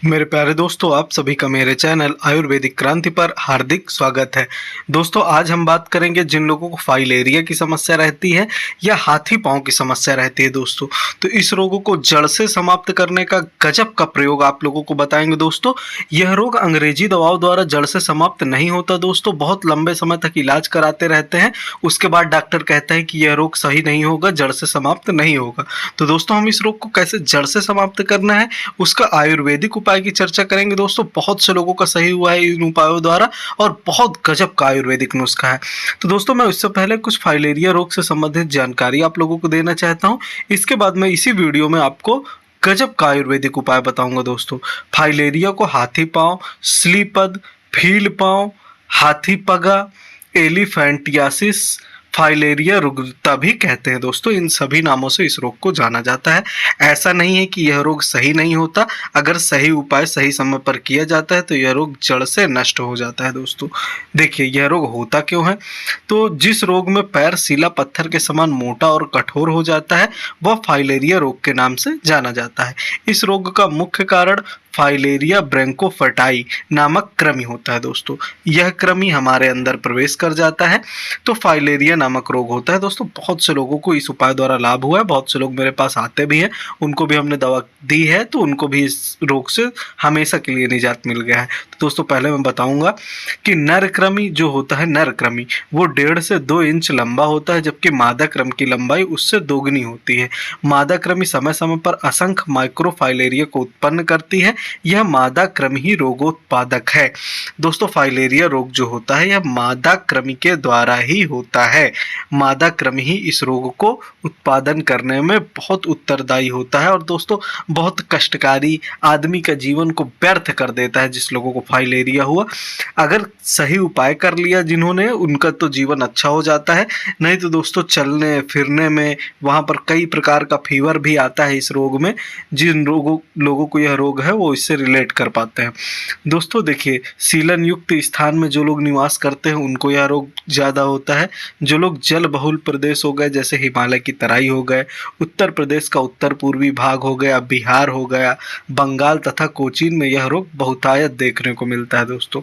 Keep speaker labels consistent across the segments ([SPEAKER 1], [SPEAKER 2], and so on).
[SPEAKER 1] मेरे प्यारे दोस्तों, आप सभी का मेरे चैनल आयुर्वेदिक क्रांति पर हार्दिक स्वागत है। दोस्तों, आज हम बात करेंगे जिन लोगों को फाइलेरिया की समस्या रहती है या हाथी पांव की समस्या रहती है दोस्तों, तो इस रोगों को जड़ से समाप्त करने का गजब का प्रयोग आप लोगों को बताएंगे दोस्तों। यह रोग अंग्रेजी दवाओं द्वारा जड़ से समाप्त नहीं होता दोस्तों, बहुत लंबे समय तक इलाज कराते रहते हैं। उसके बाद डॉक्टर कहता है कि यह रोग सही नहीं होगा, जड़ से समाप्त नहीं होगा। तो दोस्तों, हम इस रोग को कैसे जड़ से समाप्त करना है उसका आयुर्वेदिक उपाय की चर्चा करेंगे दोस्तों। बहुत से लोगों का सही हुआ है इन उपायों द्वारा और बहुत गजब का आयुर्वेदिक नुस्खा है। तो दोस्तों, मैं उससे पहले कुछ फाइलेरिया रोग से संबंधित जानकारी आप लोगों को देना चाहता हूं। इसके बाद मैं इसी वीडियो में आपको गजब का आयुर्वेदिक उपाय बताऊंगा दोस्तों। फाइलेरिया को हाथी पांव, स्लीपद, फील पांव, हाथी पगा, एलिफेंटियासिस, फाइलेरिया रुग्मता भी कहते हैं दोस्तों। इन सभी नामों से इस रोग को जाना जाता है। ऐसा नहीं है कि यह रोग सही नहीं होता, अगर सही उपाय सही समय पर किया जाता है तो यह रोग जड़ से नष्ट हो जाता है दोस्तों। देखिए, यह रोग होता क्यों है। तो जिस रोग में पैर सीला पत्थर के समान मोटा और कठोर हो जाता है वह फाइलेरिया रोग के नाम से जाना जाता है। इस रोग का मुख्य कारण फाइलेरिया ब्रैंकोफटाई नामक कृमि होता है दोस्तों। यह कृमि हमारे अंदर प्रवेश कर जाता है तो फाइलेरिया नामक रोग होता है दोस्तों। बहुत से लोगों को इस उपाय द्वारा लाभ हुआ है, बहुत से लोग मेरे पास आते भी हैं, उनको भी हमने दवा दी है तो उनको भी इस रोग से हमेशा के लिए निजात मिल गया है। तो दोस्तों, पहले मैं बताऊंगा कि नर कृमि जो होता है, नर कृमि वो 1.5 से 2 इंच लंबा होता है, जबकि मादा कृमि की लंबाई उससे दोगुनी होती है। मादा कृमि समय समय पर असंख्य माइक्रोफाइलेरिया को उत्पन्न करती है। यह मादा कृमि ही रोगोत्पादक है दोस्तों। फाइलेरिया रोग जो होता है यह मादा कृमि के द्वारा ही होता है। मादा कृमि ही इस रोग को उत्पादन करने में बहुत उत्तरदायी होता है और दोस्तों बहुत कष्टकारी, आदमी का जीवन को व्यर्थ कर देता है। जिस लोगों को फाइलेरिया हुआ, अगर सही उपाय कर लिया जिन्होंने, उनका तो जीवन अच्छा हो जाता है। नहीं तो दोस्तों चलने फिरने में वहाँ पर कई प्रकार का फीवर भी आता है इस रोग में। जिन लोगों को यह रोग है वो इससे रिलेट कर पाते हैं दोस्तों। देखिए, सीलन युक्त स्थान में जो लोग निवास करते हैं उनको यह रोग ज़्यादा होता है। जो लोग जल बहुल प्रदेश हो गए, जैसे हिमालय की तराई हो गए, उत्तर प्रदेश का उत्तर पूर्वी भाग हो गया, बिहार हो गया, बंगाल तथा कोचीन में यह रोग बहुतायत देखने को मिलता है दोस्तों।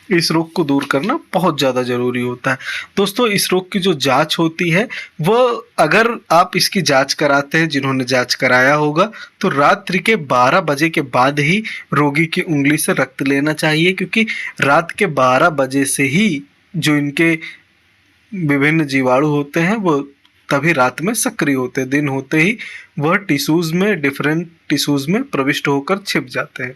[SPEAKER 1] इस रोग को दूर करना बहुत ज़्यादा ज़रूरी होता है दोस्तों। इस रोग की जो जांच होती है वह, अगर आप इसकी जांच कराते हैं, जिन्होंने जांच कराया होगा, तो रात्रि के 12 बजे के बाद ही रोगी की उंगली से रक्त लेना चाहिए, क्योंकि रात के 12 बजे से ही जो इनके विभिन्न जीवाणु होते हैं वो तभी रात में सक्रिय होते हैं। दिन होते ही वह टिश्यूज़ में, डिफरेंट टिश्यूज़ में प्रविष्ट होकर छिप जाते हैं।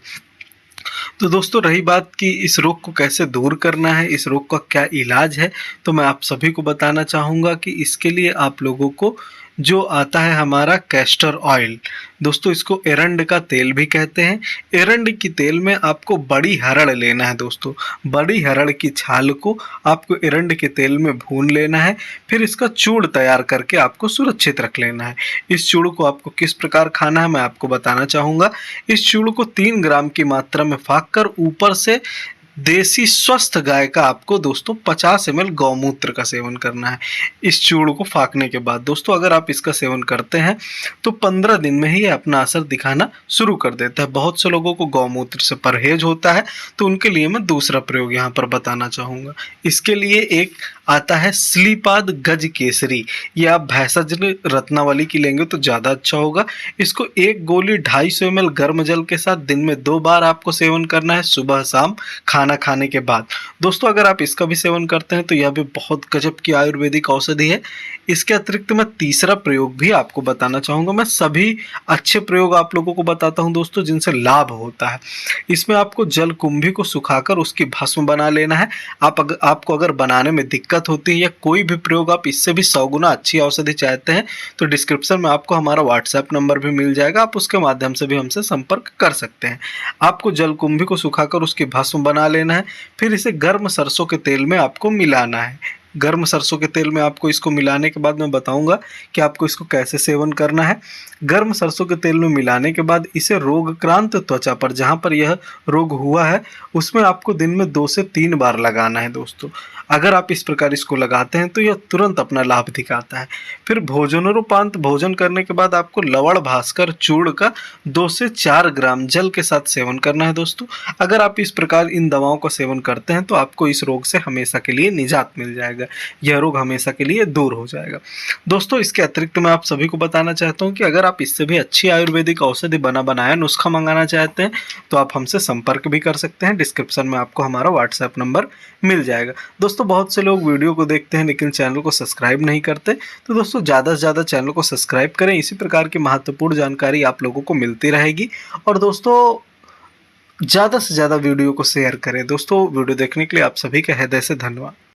[SPEAKER 1] तो दोस्तों, रही बात कि इस रोग को कैसे दूर करना है, इस रोग का क्या इलाज है, तो मैं आप सभी को बताना चाहूँगा कि इसके लिए आप लोगों को जो आता है हमारा कैस्टर ऑयल दोस्तों, इसको एरंड का तेल भी कहते हैं। एरंड की तेल में आपको बड़ी हरड़ लेना है दोस्तों। बड़ी हरड़ की छाल को आपको एरंड के तेल में भून लेना है, फिर इसका चूर्ण तैयार करके आपको सुरक्षित रख लेना है। इस चूर्ण को आपको किस प्रकार खाना है मैं आपको बताना चाहूँगा। इस चूर्ण को 3 ग्राम की मात्रा में फाँक कर ऊपर से देसी स्वस्थ गाय का आपको दोस्तों 50 ml गौमूत्र का सेवन करना है। इस चूर्ण को फाँकने के बाद दोस्तों अगर आप इसका सेवन करते हैं तो 15 दिन में ही अपना असर दिखाना शुरू कर देता है। बहुत से लोगों को गौमूत्र से परहेज होता है तो उनके लिए मैं दूसरा प्रयोग यहाँ पर बताना चाहूँगा। इसके लिए एक आता है स्लीपाद गज केसरी। ये आप भैंसज रत्नावली की लेंगे तो ज़्यादा अच्छा होगा। इसको 1 गोली 250 ml गर्म जल के साथ दिन में 2 बार आपको सेवन करना है, सुबह शाम खाना खाने के बाद। दोस्तों, अगर आप इसका भी सेवन करते हैं तो यह भी बहुत गजब की आयुर्वेदिक औषधि है। इसके अतिरिक्त मैं तीसरा प्रयोग भी आपको बताना चाहूँगा। मैं सभी अच्छे प्रयोग आप लोगों को बताता हूँ दोस्तों जिनसे लाभ होता है। इसमें आपको जल कुंभी को सुखाकर उसकी भस्म बना लेना है। आपको अगर बनाने में दिक्कत होती है या कोई भी प्रयोग आप इससे भी 100 गुना अच्छी औषधि चाहते हैं तो डिस्क्रिप्शन में आपको हमारा व्हाट्सएप नंबर भी मिल जाएगा, आप उसके माध्यम से भी हमसे संपर्क कर सकते हैं। आपको जल कुंभी को सुखाकर उसकी भस्म बना लेना है, फिर इसे गर्म सरसों के तेल में आपको मिलाना है। गर्म सरसों के तेल में आपको इसको मिलाने के बाद मैं बताऊंगा कि आपको इसको कैसे सेवन करना है। गर्म सरसों के तेल में मिलाने के बाद इसे रोगक्रांत त्वचा पर, जहाँ पर यह रोग हुआ है उसमें आपको दिन में 2 से 3 बार लगाना है दोस्तों। अगर आप इस प्रकार इसको लगाते हैं तो यह तुरंत अपना लाभ दिखाता है। फिर भोजनोपरांत भोजन करने के बाद आपको लवण भास्कर चूर्ण का 2 से 4 ग्राम जल के साथ सेवन करना है दोस्तों। अगर आप इस प्रकार इन दवाओं का सेवन करते हैं तो आपको इस रोग से हमेशा के लिए निजात मिल जाएगा, यह रोग हमेशा के लिए दूर हो जाएगा। दोस्तों इसके अतिरिक्त मैं आप सभी को बताना चाहता हूँ कि अगर आप इससे भी अच्छी आयुर्वेदिक औषधि बनाया नुस्खा मंगाना चाहते हैं तो आप हमसे संपर्क भी कर सकते हैं। डिस्क्रिप्शन में आपको हमारा व्हाट्सएप नंबर मिल जाएगा। दोस्तों बहुत से लोग वीडियो को देखते हैं लेकिन चैनल को सब्सक्राइब नहीं करते, तो दोस्तों ज़्यादा से ज़्यादा चैनल को सब्सक्राइब करें। इसी प्रकार की महत्वपूर्ण जानकारी आप लोगों को मिलती रहेगी। और दोस्तों ज़्यादा से ज़्यादा वीडियो को शेयर करें। दोस्तों वीडियो देखने के लिए आप सभी का हृदय से धन्यवाद।